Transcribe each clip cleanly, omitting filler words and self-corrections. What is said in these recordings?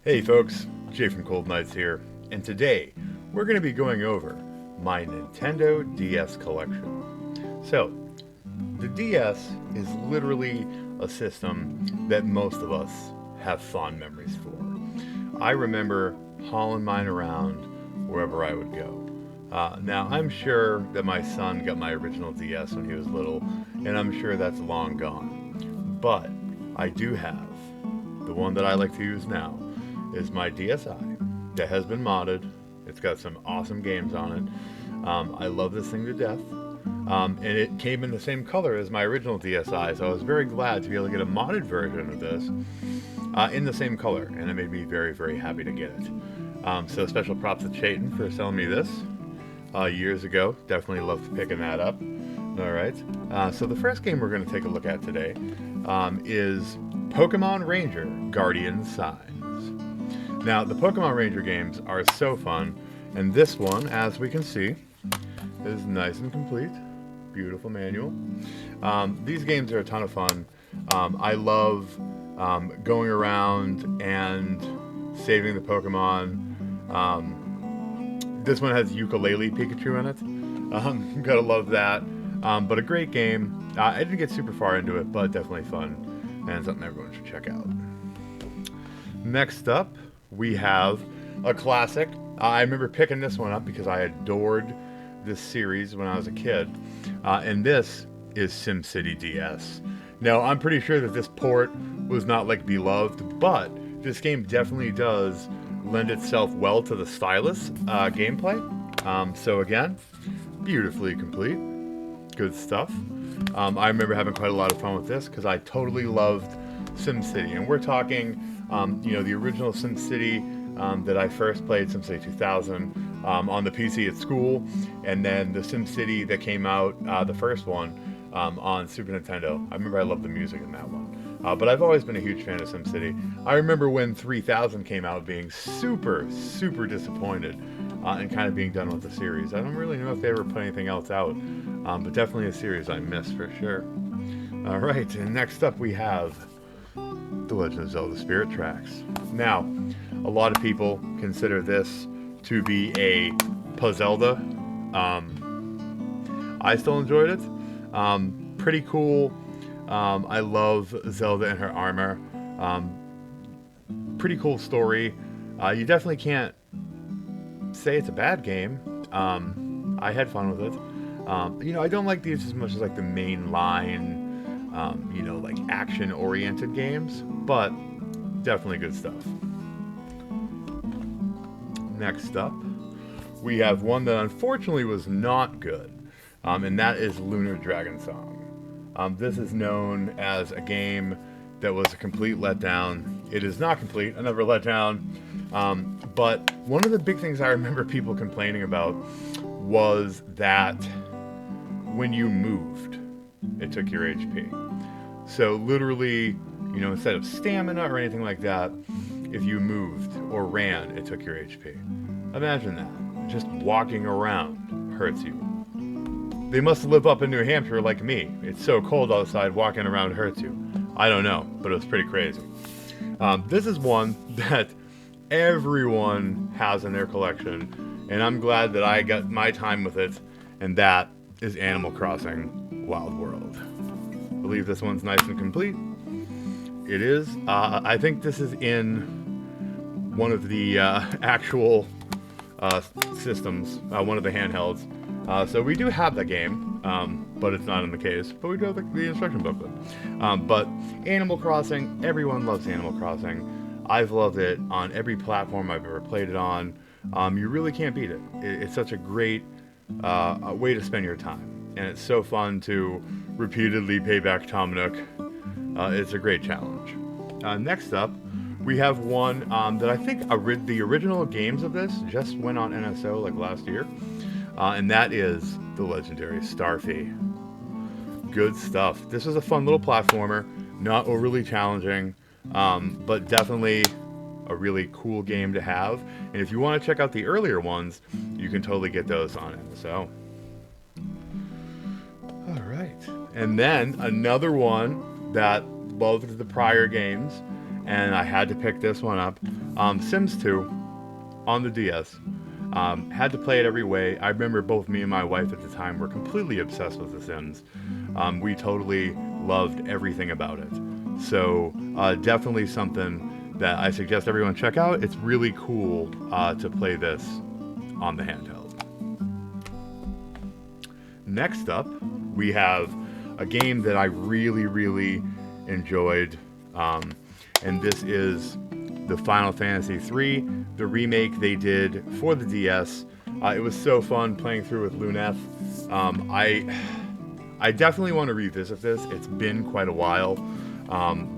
Hey folks, Jay from Cold Nights here, and today we're going to be going over my Nintendo DS collection. So, the DS is literally a system that most of us have fond memories for. I remember hauling mine around wherever I would go. Now, I'm sure that my son got my original DS when he was little, and I'm sure that's long gone. But I do have the one that I like to use now is my DSi that has been modded. It's got some awesome games on it. I love this thing to death. And it came in the same color as my original DSi, so I was very glad to be able to get a modded version of this in the same color, and it made me very, very happy to get it. So special props to Chayton for selling me this years ago. Definitely loved picking that up. All right. So the first game we're going to take a look at today is Pokemon Ranger Guardian Signs. Now, the Pokemon Ranger games are so fun, and this one, as we can see, is nice and complete. Beautiful manual. These games are a ton of fun. I love going around and saving the Pokemon. This one has ukulele Pikachu in it. Gotta love that. But a great game. I didn't get super far into it, but definitely fun, and something everyone should check out. Next up, we have a classic. I remember picking this one up because I adored this series when I was a kid. And this is SimCity DS. Now, I'm pretty sure that this port was not like beloved, but this game definitely does lend itself well to the stylus gameplay. So again, beautifully complete. Good stuff. I remember having quite a lot of fun with this because I totally loved SimCity. And we're talking the original SimCity that I first played, SimCity 2000, on the PC at school, and then the SimCity that came out, the first one, on Super Nintendo. I remember I loved the music in that one. But I've always been a huge fan of SimCity. I remember when 3000 came out being super, super disappointed and kind of being done with the series. I don't really know if they ever put anything else out, but definitely a series I missed for sure. All right, and next up we have The Legend of Zelda Spirit Tracks. Now, a lot of people consider this to be a Zelda. I still enjoyed it. Pretty cool. I love Zelda and her armor. Pretty cool story. You definitely can't say it's a bad game. I had fun with it. I don't like these as much as like the main line, like action-oriented games, but definitely good stuff. Next up, we have one that unfortunately was not good, and that is Lunar Dragon Song. This is known as a game that was a complete letdown. It is not complete, another letdown, but one of the big things I remember people complaining about was that when you moved, it took your HP. So literally, instead of stamina or anything like that, if you moved or ran, it took your HP. Imagine that. Just walking around hurts you. They must live up in New Hampshire like me. It's so cold outside, walking around hurts you. I don't know, but it was pretty crazy. This is one that everyone has in their collection, and I'm glad that I got my time with it, and that is Animal Crossing Wild World. I believe this one's nice and complete. It is. I think this is in one of the actual systems, one of the handhelds. So we do have that game, but it's not in the case. But we do have the instruction booklet. But Animal Crossing, everyone loves Animal Crossing. I've loved it on every platform I've ever played it on. You really can't beat it. It's such a great way to spend your time. And it's so fun to repeatedly pay back Tom Nook. It's a great challenge. Next up, we have one that I think the original games of this just went on NSO like last year. And that is the legendary Starfy. Good stuff. This is a fun little platformer, not overly challenging, but definitely a really cool game to have. And if you want to check out the earlier ones, you can totally get those on NSO. All right. And then another one that loved the prior games, and I had to pick this one up. Sims 2 on the DS. Had to play it every way. I remember both me and my wife at the time were completely obsessed with The Sims. We totally loved everything about it. So definitely something that I suggest everyone check out. It's really cool to play this on the handheld. Next up, we have a game that I really, really enjoyed, and this is the Final Fantasy III, the remake they did for the DS. It was so fun playing through with Luneth. I definitely want to revisit this. It's been quite a while,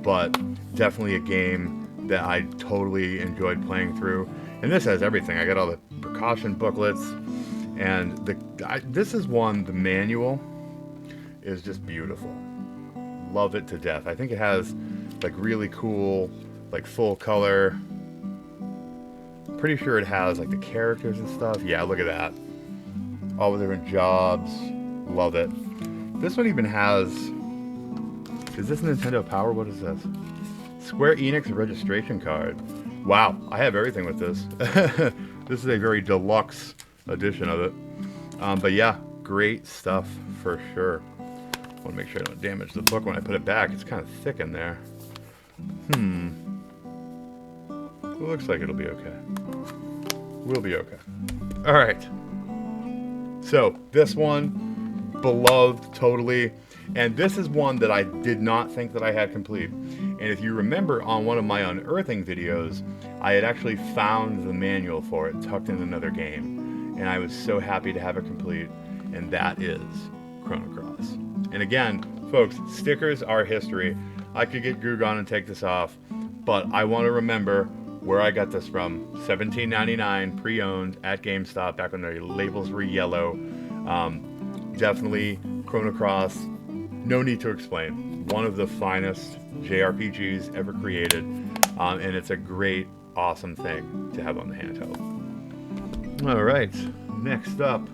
but definitely a game that I totally enjoyed playing through. And this has everything. I got all the precaution booklets, and this is one, the manual is just beautiful. Love it to death. I think it has like really cool, like full color. Pretty sure it has like the characters and stuff. Yeah, look at that. All the different jobs. Love it. This one even has, is this Nintendo Power? What is this? Square Enix registration card. Wow, I have everything with this. This is a very deluxe edition of it. But yeah, great stuff for sure. I want to make sure I don't damage the book when I put it back. It's kind of thick in there. It looks like it'll be okay. We'll be okay. All right. So this one, beloved totally. And this is one that I did not think that I had complete. And if you remember on one of my unearthing videos, I had actually found the manual for it tucked in another game. And I was so happy to have it complete. And that is Chrono Cross. And again, folks, stickers are history. I could get Gugon and take this off, but I want to remember where I got this from. $17.99 pre-owned at GameStop back when the labels were yellow. Definitely Chrono Cross. No need to explain. One of the finest JRPGs ever created, and it's a great, awesome thing to have on the handheld. All right, next up,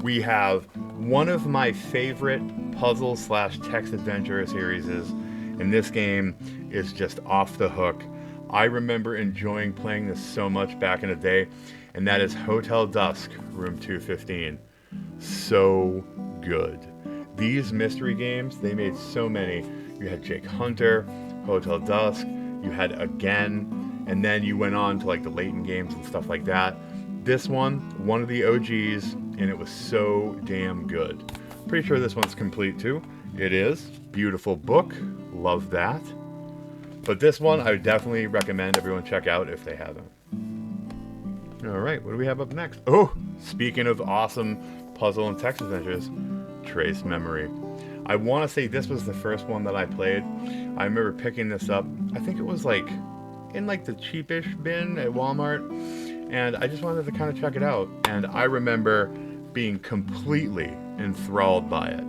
we have one of my favorite puzzle/text adventure series, and this game is just off the hook. I remember enjoying playing this so much back in the day, and that is Hotel Dusk, Room 215. So good. These mystery games, they made so many. You had Jake Hunter, Hotel Dusk, you had Again, and then you went on to like the Layton games and stuff like that. This one of the OGs, and it was so damn good. Pretty sure this one's complete too. It is. Beautiful book. Love that. But this one I would definitely recommend everyone check out if they haven't. All right, what do we have up next? Oh, speaking of awesome puzzle and text adventures, Trace Memory. I want to say this was the first one that I played. I remember picking this up. I think it was like in like the cheapish bin at Walmart, and I just wanted to kind of check it out. And I remember being completely enthralled by it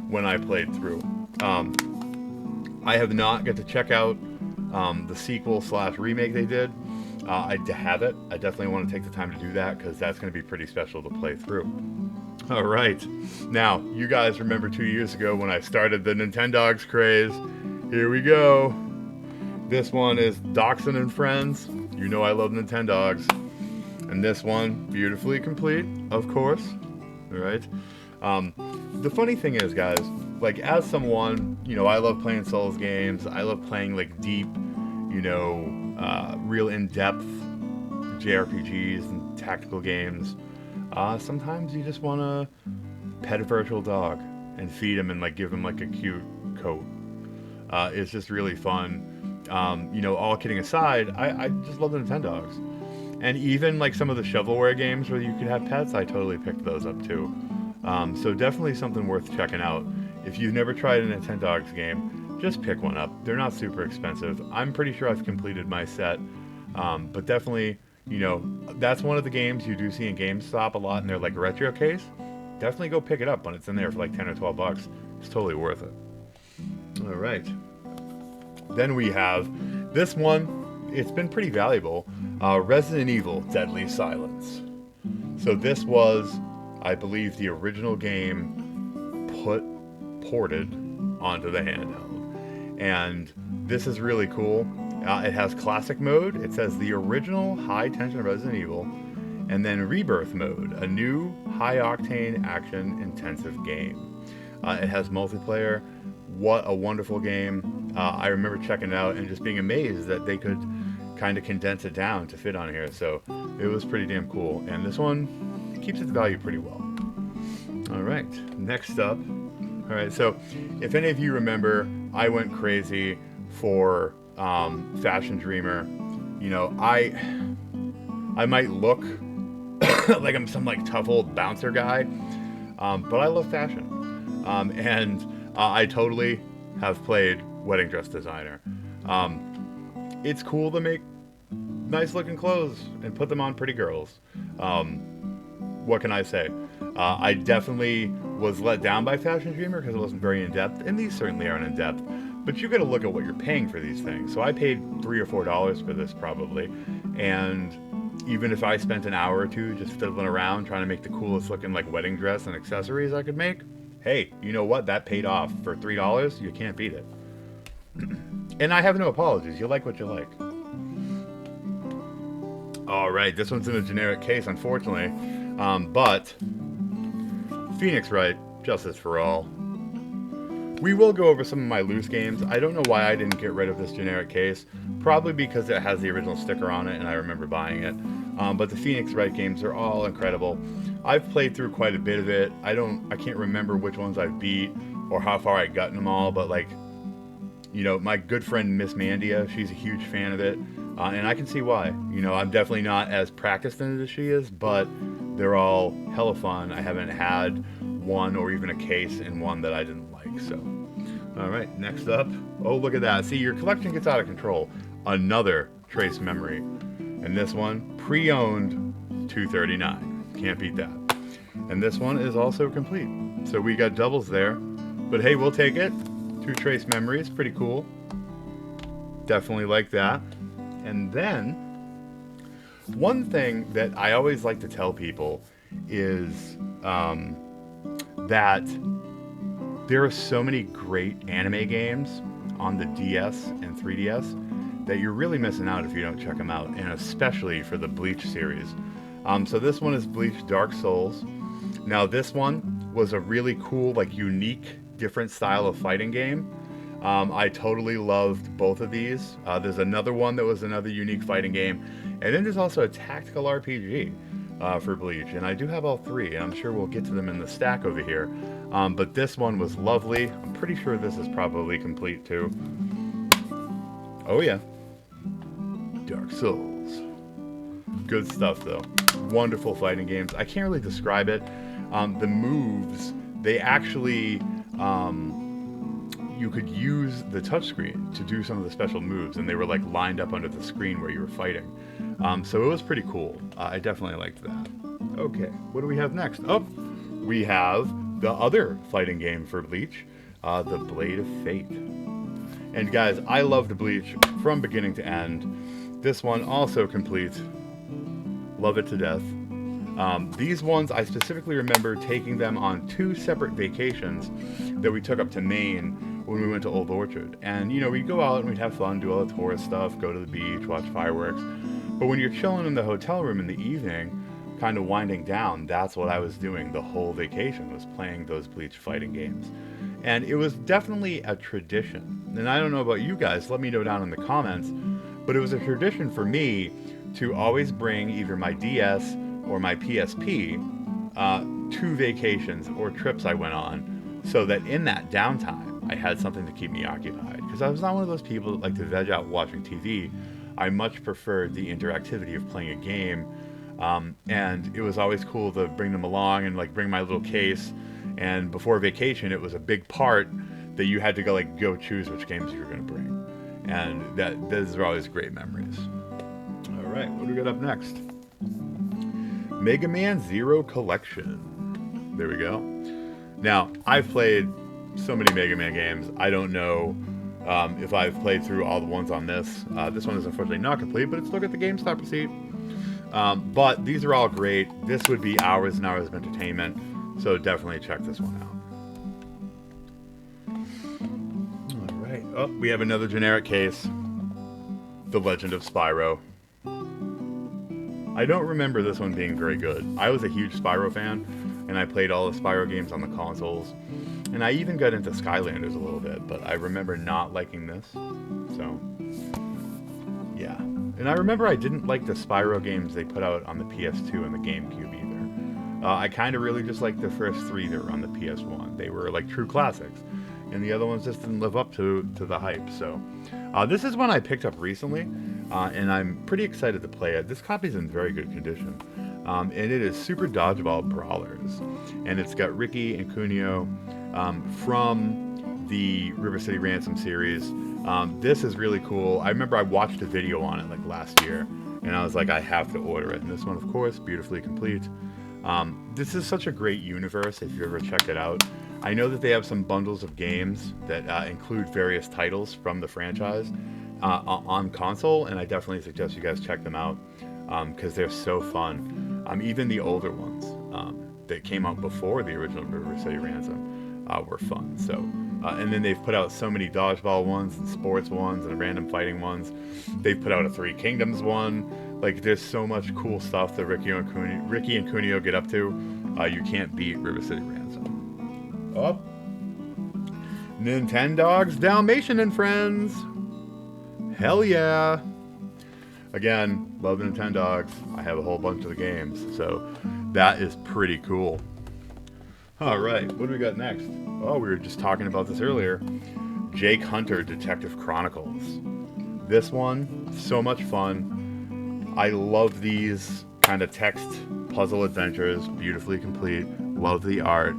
when I played through. I have not got to check out the sequel/remake they did. I have it. I definitely want to take the time to do that because that's going to be pretty special to play through. All right. Now, you guys remember 2 years ago when I started the Nintendogs craze. Here we go. This one is Dachshund and Friends. You know I love Nintendogs. And this one, beautifully complete, of course. All right. The funny thing is, guys, like as someone, you know, I love playing Souls games. I love playing like deep, you know, real in-depth JRPGs and tactical games. Sometimes you just want to pet a virtual dog and feed him and like give him like a cute coat. It's just really fun. You know, all kidding aside, I just love the Nintendogs. And even like some of the shovelware games where you could have pets, I totally picked those up too. So definitely something worth checking out. If you've never tried a Nintendogs game, just pick one up. They're not super expensive. I'm pretty sure I've completed my set. But definitely, you know, that's one of the games you do see in GameStop a lot in their like retro case. Definitely go pick it up when it's in there for like 10 or 12 bucks. It's totally worth it. All right. Then we have this one. It's been pretty valuable. Resident Evil Deadly Silence. So this was, I believe, the original game ported onto the handheld. And this is really cool. It has classic mode. It says the original high tension Resident Evil, and then rebirth mode, a new high octane action intensive game. It has multiplayer. What a wonderful game. I remember checking it out and just being amazed that they could kind of condense it down to fit on here. So it was pretty damn cool. And this one keeps its value pretty well. All right, next up. All right, so if any of you remember, I went crazy for Fashion Dreamer. You know, I might look like I'm some like tough old bouncer guy, but I love fashion, and I totally have played Wedding Dress Designer. It's cool to make nice looking clothes and put them on pretty girls. What can I say? I definitely was let down by Fashion Dreamer because it wasn't very in-depth, and these certainly aren't in-depth, but you got to look at what you're paying for these things. So I paid $3 or $4 for this probably, and even if I spent an hour or two just fiddling around trying to make the coolest looking like wedding dress and accessories I could make, hey, you know what? That paid off. For $3, you can't beat it. And I have no apologies. You like what you like. All right, this one's in a generic case, unfortunately, but Phoenix Wright, Justice for All. We will go over some of my loose games. I don't know why I didn't get rid of this generic case. Probably because it has the original sticker on it and I remember buying it. But the Phoenix Wright games are all incredible. I've played through quite a bit of it. I can't remember which ones I beat or how far I got in them all, but like, you know, my good friend Miss Mandia, she's a huge fan of it. And I can see why. You know, I'm definitely not as practiced in it as she is, but they're all hella fun. I haven't had one or even a case in one that I didn't like, so. All right, next up. Oh, look at that. See, your collection gets out of control. Another Trace Memory. And this one, pre-owned, $239. Can't beat that. And this one is also complete. So we got doubles there. But hey, we'll take it. 2 Trace Memories, pretty cool. Definitely like that. And then, one thing that I always like to tell people is that there are so many great anime games on the DS and 3DS that you're really missing out if you don't check them out, and especially for the Bleach series. So this one is Bleach Dark Souls. Now this one was a really cool, like unique, different style of fighting game. I totally loved both of these. There's another one that was another unique fighting game, and then there's also a tactical RPG for Bleach, and I do have all 3, and I'm sure we'll get to them in the stack over here. But this one was lovely. I'm pretty sure this is probably complete too. Oh yeah. Dark Souls. Good stuff though. Wonderful fighting games. I can't really describe it. The moves, they actually, you could use the touchscreen to do some of the special moves, and they were like lined up under the screen where you were fighting. So it was pretty cool. I definitely liked that. Okay, what do we have next? Oh, we have the other fighting game for Bleach, the Blade of Fate. And guys, I loved Bleach from beginning to end. This one also complete. Love it to death. These ones, I specifically remember taking them on 2 separate vacations that we took up to Maine when we went to Old Orchard. And, you know, we'd go out and we'd have fun, do all the tourist stuff, go to the beach, watch fireworks. But when you're chilling in the hotel room in the evening, kind of winding down, that's what I was doing the whole vacation, was playing those Bleach fighting games. And it was definitely a tradition. And I don't know about you guys, let me know down in the comments, but it was a tradition for me to always bring either my DS or my PSP to vacations or trips I went on, so that in that downtime I had something to keep me occupied. Because I was not one of those people that like to veg out watching TV. I much preferred the interactivity of playing a game, and it was always cool to bring them along and like bring my little case. And before vacation, it was a big part that you had to go choose which games you were going to bring, and those are always great memories. All right, what do we got up next? Mega Man Zero Collection. There we go. Now, I've played so many Mega Man games. I don't know if I've played through all the ones on this. This one is unfortunately not complete, but it's still got the GameStop receipt. But these are all great. This would be hours and hours of entertainment, so definitely check this one out. All right. Oh, we have another generic case. The Legend of Spyro. I don't remember this one being very good. I was a huge Spyro fan, and I played all the Spyro games on the consoles. And I even got into Skylanders a little bit, but I remember not liking this. So, yeah. And I remember I didn't like the Spyro games they put out on the PS2 and the GameCube either. I kind of really just liked the first 3 that were on the PS1. They were like true classics. And the other ones just didn't live up to the hype. So, this is one I picked up recently, and I'm pretty excited to play it. This copy's in very good condition. And it is Super Dodgeball Brawlers. And it's got Ricky and Kunio from the River City Ransom series. This is really cool. I remember I watched a video on it like last year, and I was like, I have to order it. And this one, of course, beautifully complete. This is such a great universe if you ever check it out. I know that they have some bundles of games that include various titles from the franchise on console, and I definitely suggest you guys check them out because they're so fun. Even the older ones that came out before the original River City Ransom were fun. So, and then they've put out so many dodgeball ones and sports ones and random fighting ones. They've put out a Three Kingdoms one. Like, there's so much cool stuff that Ricky and Kunio get up to. You can't beat River City Ransom. Oh, Nintendogs, Dalmatian and Friends. Hell yeah. Again, love Nintendogs. I have a whole bunch of the games, so that is pretty cool. All right, what do we got next? Oh, we were just talking about this earlier. Jake Hunter Detective Chronicles. This one, so much fun. I love these kind of text puzzle adventures, beautifully complete. Love the art.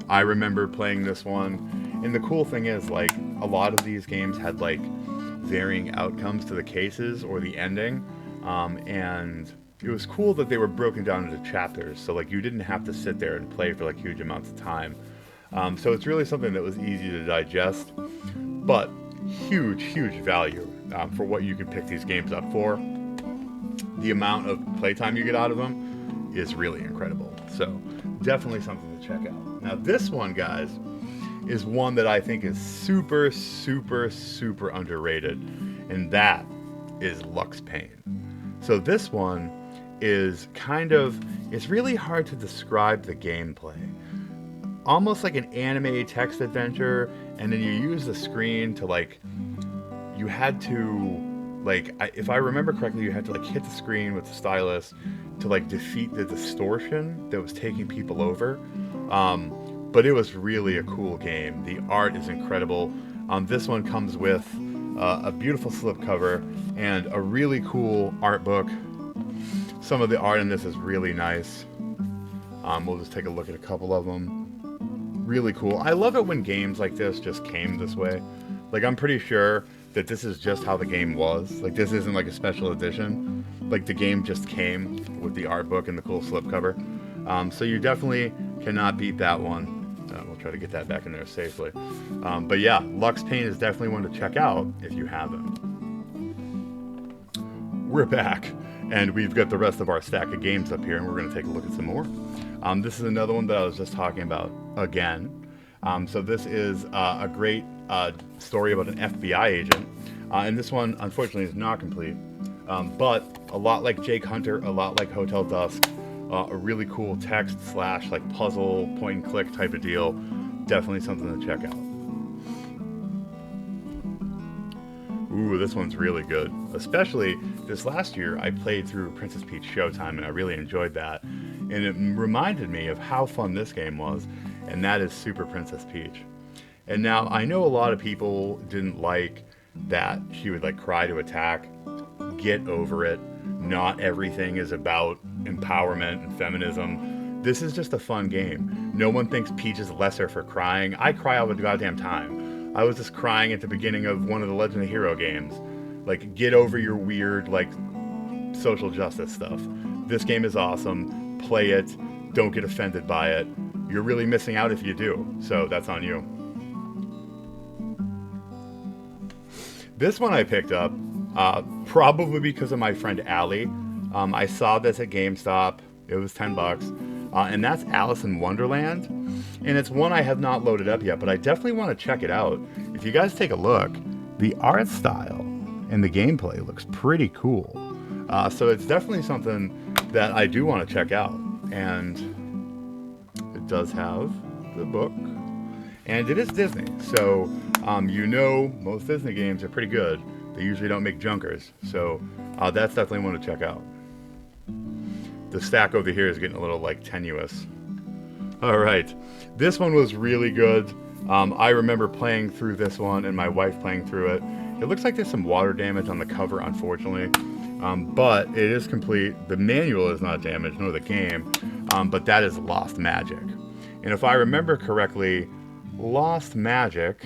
I remember playing this one, and the cool thing is, like, a lot of these games had like varying outcomes to the cases or the ending, and it was cool that they were broken down into chapters, so like you didn't have to sit there and play for like huge amounts of time. So it's really something that was easy to digest, but huge value for what you can pick these games up for. The amount of playtime you get out of them is really incredible. So definitely something to check out. Now this one, guys, is one that I think is super underrated, and that is Lux Pain. So this one is it's really hard to describe the gameplay. Almost like an anime text adventure, and then you use the screen to you had to, if I remember correctly, you had to hit the screen with the stylus to defeat the distortion that was taking people over. But it was really a cool game. The art is incredible. This one comes with a beautiful slipcover and a really cool art book. Some of the art in this is really nice. We'll just take a look at a couple of them. Really cool. I love it when games like this just came this way. I'm pretty sure that this is just how the game was. This isn't a special edition. The game just came with the art book and the cool slipcover. So you definitely cannot beat that one. We'll try to get that back in there safely. But yeah, Lux Pain is definitely one to check out if you haven't. We're back, and we've got the rest of our stack of games up here, and we're going to take a look at some more. This is another one that I was just talking about again. So this is a great story about an FBI agent, and this one, unfortunately, is not complete. But a lot like Jake Hunter, a lot like Hotel Dusk, a really cool text / puzzle point and click type of deal. Definitely something to check out. Ooh, this one's really good. Especially this last year, I played through Princess Peach Showtime, and I really enjoyed that. And it reminded me of how fun this game was, and that is Super Princess Peach. And now, I know a lot of people didn't like that she would cry to attack. Get over it. Not everything is about empowerment and feminism. This is just a fun game. No one thinks Peach is lesser for crying. I cry all the goddamn time. I was just crying at the beginning of one of the Legend of Hero games. Get over your weird, social justice stuff. This game is awesome. Play it. Don't get offended by it. You're really missing out if you do. So that's on you. This one I picked up, probably because of my friend Allie. I saw this at GameStop. It was $10. And that's Alice in Wonderland. And it's one I have not loaded up yet, but I definitely want to check it out. If you guys take a look, the art style and the gameplay looks pretty cool. So it's definitely something that I do want to check out. And it does have the book. And it is Disney, so you know most Disney games are pretty good. They usually don't make junkers, so that's definitely one to check out. The stack over here is getting a little like tenuous. All right, this one was really good. I remember playing through this one and my wife playing through it. It looks like there's some water damage on the cover, unfortunately, but it is complete. The manual is not damaged, nor the game, but that is Lost Magic. And if I remember correctly, Lost Magic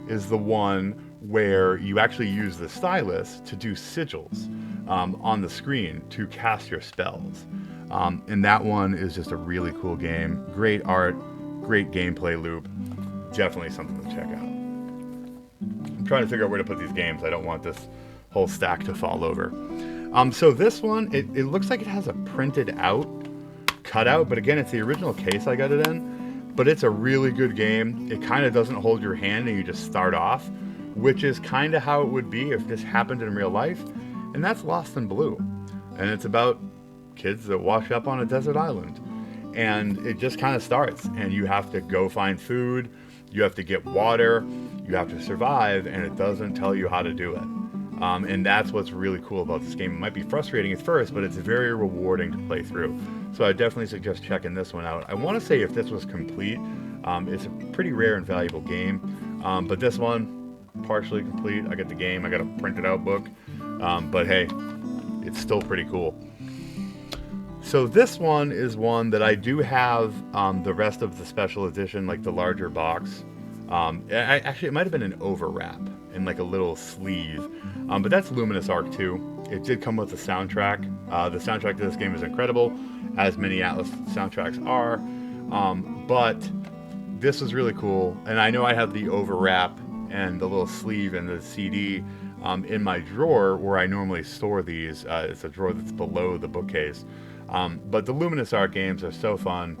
is the one where you actually use the stylus to do sigils on the screen to cast your spells. And that one is just a really cool game. Great art, great gameplay loop. Definitely something to check out. I'm trying to figure out where to put these games. I don't want this whole stack to fall over. So this one, it looks like it has a printed out cutout, but again, it's the original case I got it in. But it's a really good game. It kind of doesn't hold your hand and you just start off, which is kind of how it would be if this happened in real life. And that's Lost in Blue. And it's about kids that wash up on a desert island. And it just kind of starts. And you have to go find food. You have to get water. You have to survive. And it doesn't tell you how to do it. And that's what's really cool about this game. It might be frustrating at first, but it's very rewarding to play through. So I definitely suggest checking this one out. I want to say if this was complete, it's a pretty rare and valuable game. But this one, partially complete. I got the game. I got a printed out book. But hey, it's still pretty cool. So this one is one that I do have the rest of the special edition, like the larger box. Actually, it might have been an overwrap in like a little sleeve. But that's Luminous Arc 2. It did come with the soundtrack. The soundtrack to this game is incredible, as many Atlas soundtracks are. But this was really cool. And I know I have the overwrap and the little sleeve and the CD in my drawer where I normally store these. It's a drawer that's below the bookcase. But the Luminous Arc games are so fun.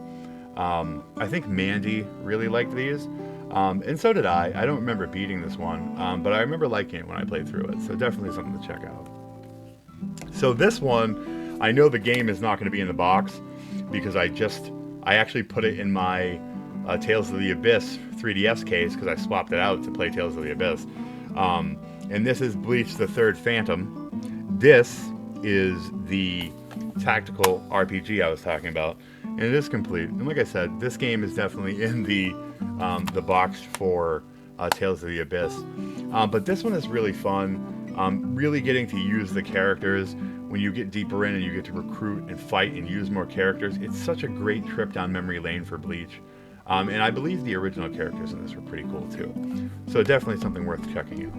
I think Mandy really liked these. And so did I. I don't remember beating this one, but I remember liking it when I played through it. So definitely something to check out. So this one, I know the game is not going to be in the box because I actually put it in my Tales of the Abyss 3DS case because I swapped it out to play Tales of the Abyss. And this is Bleach the Third Phantom. This is the tactical RPG I was talking about, and it is complete. And like I said, this game is definitely in the box for Tales of the Abyss. But this one is really fun. Really getting to use the characters when you get deeper in and you get to recruit and fight and use more characters. It's such a great trip down memory lane for Bleach. And I believe the original characters in this were pretty cool too. So definitely something worth checking out.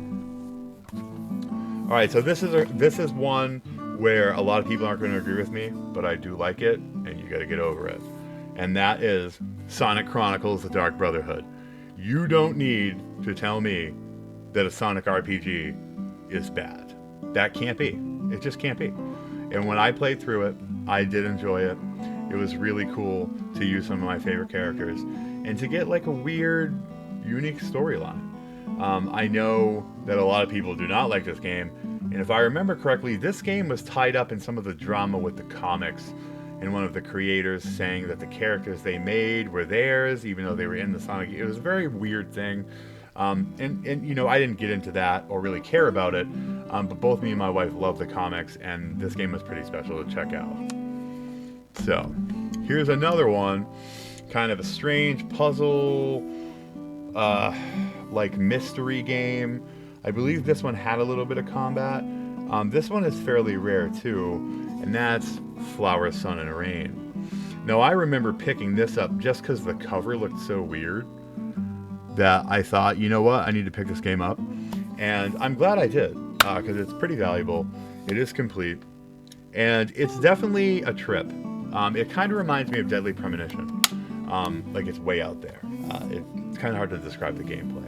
All right, so this is one where a lot of people aren't going to agree with me, but I do like it, and you got to get over it. And that is Sonic Chronicles: The Dark Brotherhood. You don't need to tell me that a Sonic RPG is bad. That can't be. It just can't be. And when I played through it, I did enjoy it. It was really cool to use some of my favorite characters and to get like a weird, unique storyline. I know that a lot of people do not like this game, and if I remember correctly, this game was tied up in some of the drama with the comics, and one of the creators saying that the characters they made were theirs, even though they were in the Sonic. It was a very weird thing, and you know, I didn't get into that or really care about it, but both me and my wife love the comics, and this game was pretty special to check out. So, here's another one, kind of a strange puzzle, like mystery game. I believe this one had a little bit of combat. This one is fairly rare too, and that's Flower, Sun, and Rain. Now I remember picking this up just because the cover looked so weird that I thought, you know what, I need to pick this game up. And I'm glad I did, because it's pretty valuable. It is complete, and it's definitely a trip. It kind of reminds me of Deadly Premonition. Like it's way out there. It's kind of hard to describe the gameplay.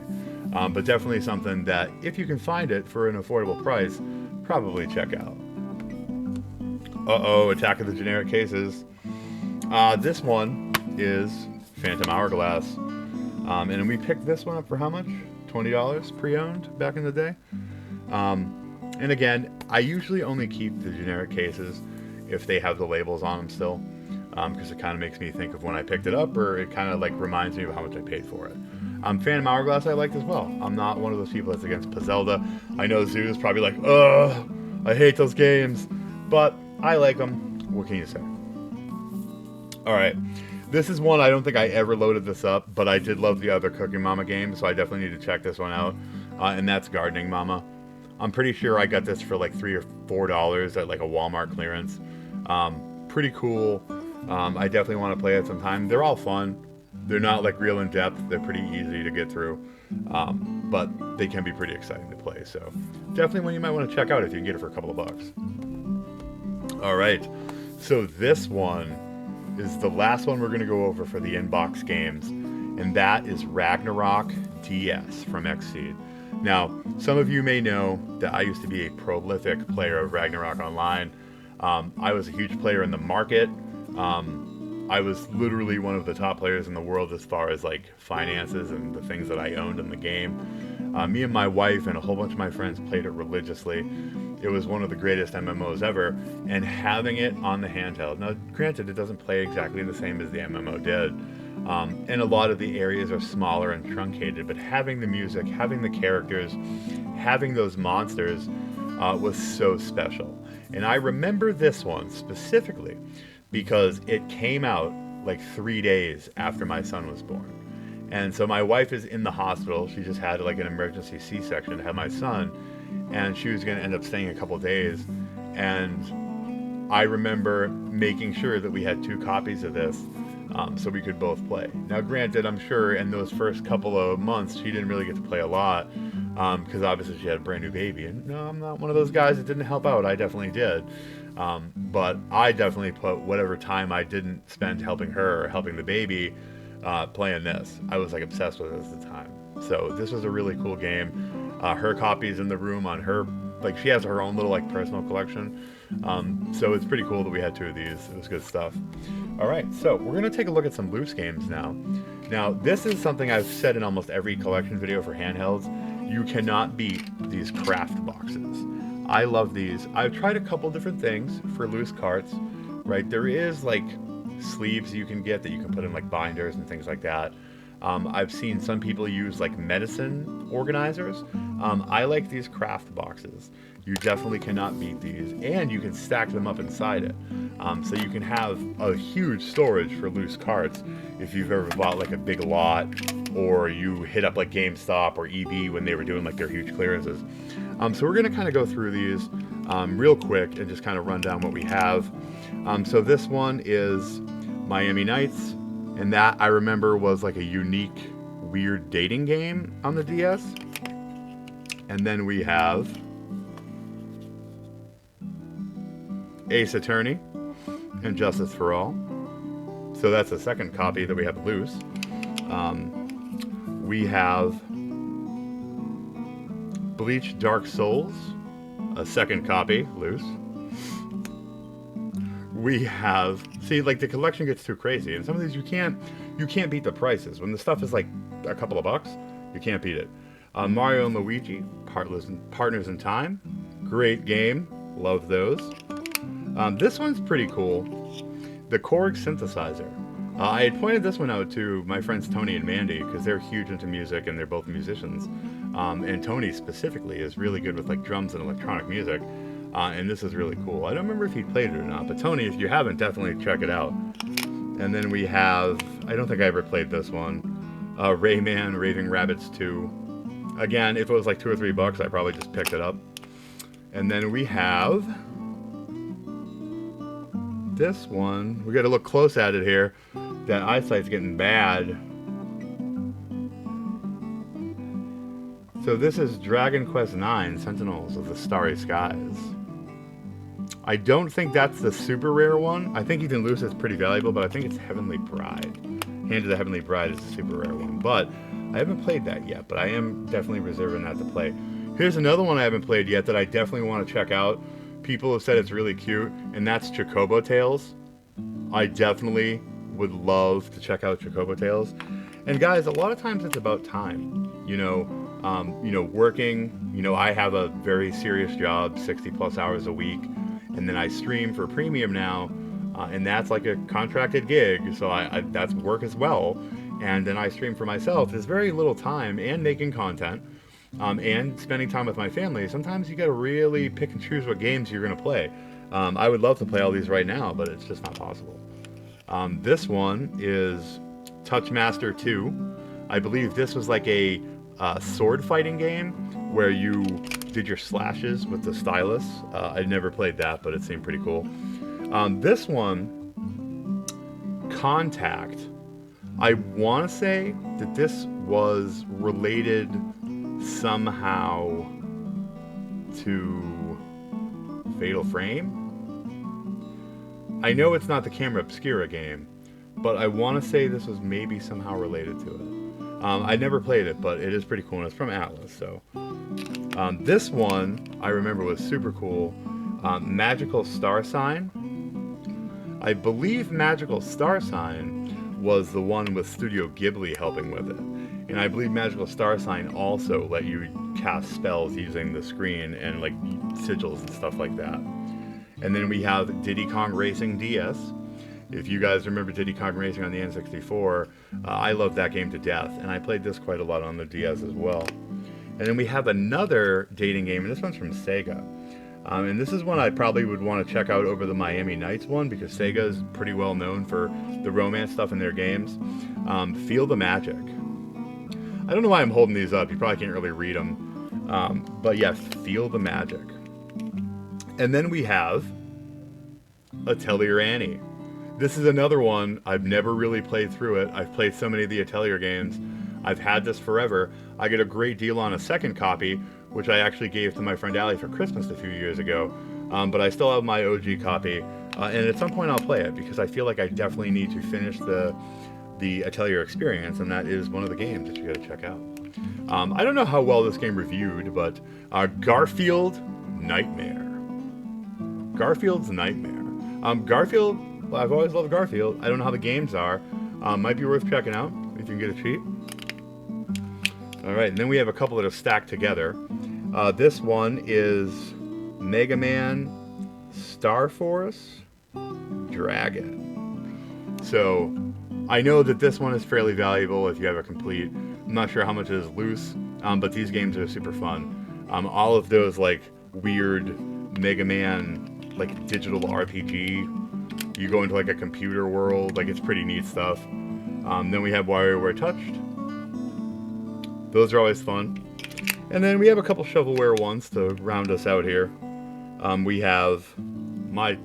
But definitely something that, if you can find it for an affordable price, probably check out. Uh-oh, Attack of the Generic Cases. This one is Phantom Hourglass. And we picked this one up for how much? $20 pre-owned back in the day. And again, I usually only keep the generic cases if they have the labels on them still, because it kind of makes me think of when I picked it up, or it kind of like reminds me of how much I paid for it. Phantom Hourglass I liked as well. I'm not one of those people that's against Zelda. I know Zoo is probably like, ugh, I hate those games, but I like them. What can you say? Alright, this is one I don't think I ever loaded this up, but I did love the other Cooking Mama game, so I definitely need to check this one out, and that's Gardening Mama. I'm pretty sure I got this for like $3 or $4 at like a Walmart clearance. Pretty cool. I definitely want to play it sometime. They're all fun. They're not like real in depth. They're pretty easy to get through, but they can be pretty exciting to play. So definitely one you might want to check out if you can get it for a couple of bucks. All right, so this one is the last one we're going to go over for the inbox games, and that is Ragnarok DS from Xseed. Now, some of you may know that I used to be a prolific player of Ragnarok Online. I was a huge player in the market. I was literally one of the top players in the world as far as like finances and the things that I owned in the game. Me and my wife and a whole bunch of my friends played it religiously. It was one of the greatest MMOs ever, and having it on the handheld. Now, granted, it doesn't play exactly the same as the MMO did, and a lot of the areas are smaller and truncated, but having the music, having the characters, having those monsters was so special. And I remember this one specifically because it came out like 3 days after my son was born. And so my wife is in the hospital. She just had like an emergency C-section to have my son, and she was going to end up staying a couple days. And I remember making sure that we had 2 copies of this so we could both play. Now, granted, I'm sure in those first couple of months she didn't really get to play a lot because obviously she had a brand new baby. And no, I'm not one of those guys that didn't help out. I definitely did. But I definitely put whatever time I didn't spend helping her or helping the baby playing this. I was like obsessed with it at the time. So this was a really cool game. Her copy's in the room on her, like she has her own little like personal collection. So it's pretty cool that we had 2 of these. It was good stuff. All right, so we're gonna take a look at some loose games now. Now this is something I've said in almost every collection video for handhelds. You cannot beat these craft boxes. I love these. I've tried a couple different things for loose carts, right? There is like sleeves you can get that you can put in like binders and things like that. I've seen some people use like medicine organizers. I like these craft boxes. You definitely cannot beat these, and you can stack them up inside it. So you can have a huge storage for loose carts if you've ever bought like a big lot, or you hit up like GameStop or EB when they were doing like their huge clearances. So we're gonna kind of go through these real quick and just kind of run down what we have. So this one is Miami Nights, and that I remember was like a unique, weird dating game on the DS. And then we have Ace Attorney and Justice for All. So that's the second copy that we have loose. We have Bleach Dark Souls, a second copy, loose. We have, see, like the collection gets too crazy, and some of these you can't beat the prices. When the stuff is like a couple of bucks, you can't beat it. Mario and Luigi, Partners in Time, great game, love those. This one's pretty cool, the Korg synthesizer. I had pointed this one out to my friends Tony and Mandy because they're huge into music and they're both musicians. And Tony specifically is really good with like drums and electronic music. And this is really cool. I don't remember if he played it or not, but Tony, if you haven't, definitely check it out. And then we have, I don't think I ever played this one, Rayman Raving Rabbids 2. Again, if it was like $2 or $3, I probably just picked it up. And then we have this one. We got to look close at it here. That eyesight's getting bad. So this is Dragon Quest IX, Sentinels of the Starry Skies. I don't think that's the super rare one. I think Ethan Luce is pretty valuable, but I think it's Heavenly Bride. Hand of the Heavenly Bride is the super rare one, but I haven't played that yet, but I am definitely reserving that to play. Here's another one I haven't played yet that I definitely want to check out. People have said it's really cute, and that's Chocobo Tales. I definitely would love to check out Chocobo Tales. And guys, a lot of times it's about time. You know, You know, working, you know, I have a very serious job, 60 plus hours a week, and then I stream for premium now, and that's like a contracted gig, so that's work as well. And then I stream for myself. There's very little time and making content, and spending time with my family. Sometimes you got to really pick and choose what games you're going to play. I would love to play all these right now, but it's just not possible. This one is Touchmaster 2. I believe this was like a sword fighting game where you did your slashes with the stylus. I've never played that, but it seemed pretty cool. This one, Contact. I want to say that this was related somehow to Fatal Frame. I know it's not the Camera Obscura game, but I want to say this was maybe somehow related to it. I never played it, but it is pretty cool, and it's from Atlas. So this one I remember was super cool. Magical Star Sign. I believe Magical Star Sign was the one with Studio Ghibli helping with it. And I believe Magical Star Sign also let you cast spells using the screen and like sigils and stuff like that. And then we have Diddy Kong Racing DS. If you guys remember Diddy Kong Racing on the N64, I love that game to death, and I played this quite a lot on the DS as well. And then we have another dating game, and this one's from Sega. And this is one I probably would want to check out over the Miami Nights one, because Sega is pretty well known for the romance stuff in their games. Feel the Magic. I don't know why I'm holding these up. You probably can't really read them. But yeah, Feel the Magic. And then we have Atelier Annie. This is another one. I've never really played through it. I've played so many of the Atelier games. I've had this forever. I get a great deal on a second copy, which I actually gave to my friend Allie for Christmas a few years ago. But I still have my OG copy. And at some point I'll play it, because I feel like I definitely need to finish the Atelier experience, and that is one of the games that you gotta check out. I don't know how well this game reviewed, but Garfield Nightmare. Garfield's Nightmare. Garfield, well, I've always loved Garfield. I don't know how the games are. Might be worth checking out if you can get a cheap. Alright, and then we have a couple that are stacked together. This one is Mega Man Star Force Dragon. So, I know that this one is fairly valuable if you have a complete. I'm not sure how much it is loose, but these games are super fun. All of those like weird Mega Man like digital RPG. You go into like a computer world, like it's pretty neat stuff. Then we have WarioWare Touched. Those are always fun. And then we have a couple shovelware ones to round us out here. We have my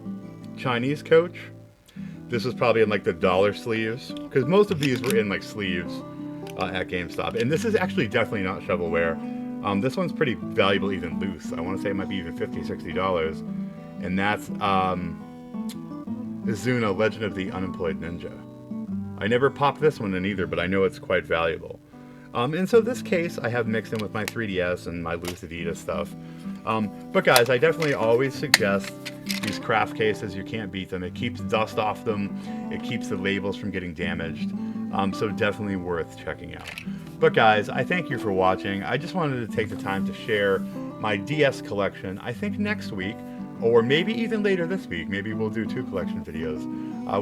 Chinese coach. This was probably in like the dollar sleeves, because most of these were in like sleeves at GameStop. And this is actually definitely not shovelware. This one's pretty valuable even loose. I want to say it might be even $50, $60. And that's Izuna, Legend of the Unemployed Ninja. I never popped this one in either, but I know it's quite valuable. And so this case I have mixed in with my 3DS and my Luce Vita stuff. But guys, I definitely always suggest these craft cases. You can't beat them. It keeps dust off them. It keeps the labels from getting damaged. So definitely worth checking out. But guys, I thank you for watching. I just wanted to take the time to share my DS collection. I think next week, or maybe even later this week, maybe we'll do 2 collection videos.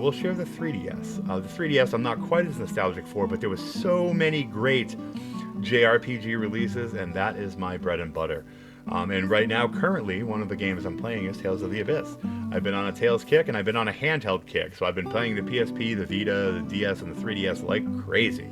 We'll share the 3DS. The 3DS I'm not quite as nostalgic for, but there was so many great JRPG releases, and that is my bread and butter. And right now, currently, one of the games I'm playing is Tales of the Abyss. I've been on a Tales kick, and I've been on a handheld kick. So I've been playing the PSP, the Vita, the DS, and the 3DS like crazy.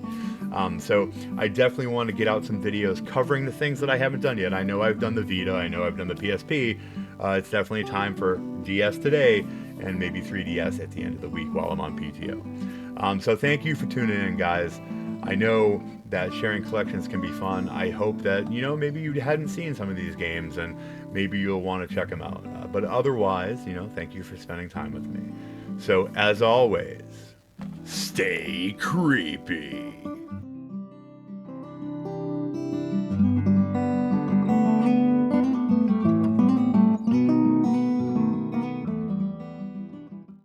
So I definitely want to get out some videos covering the things that I haven't done yet. I know I've done the Vita, I know I've done the PSP. It's definitely time for DS today, and maybe 3DS at the end of the week while I'm on PTO. So thank you for tuning in, guys. I know that sharing collections can be fun. I hope that, you know, maybe you hadn't seen some of these games and maybe you'll want to check them out. But otherwise, you know, thank you for spending time with me. So as always, stay creepy.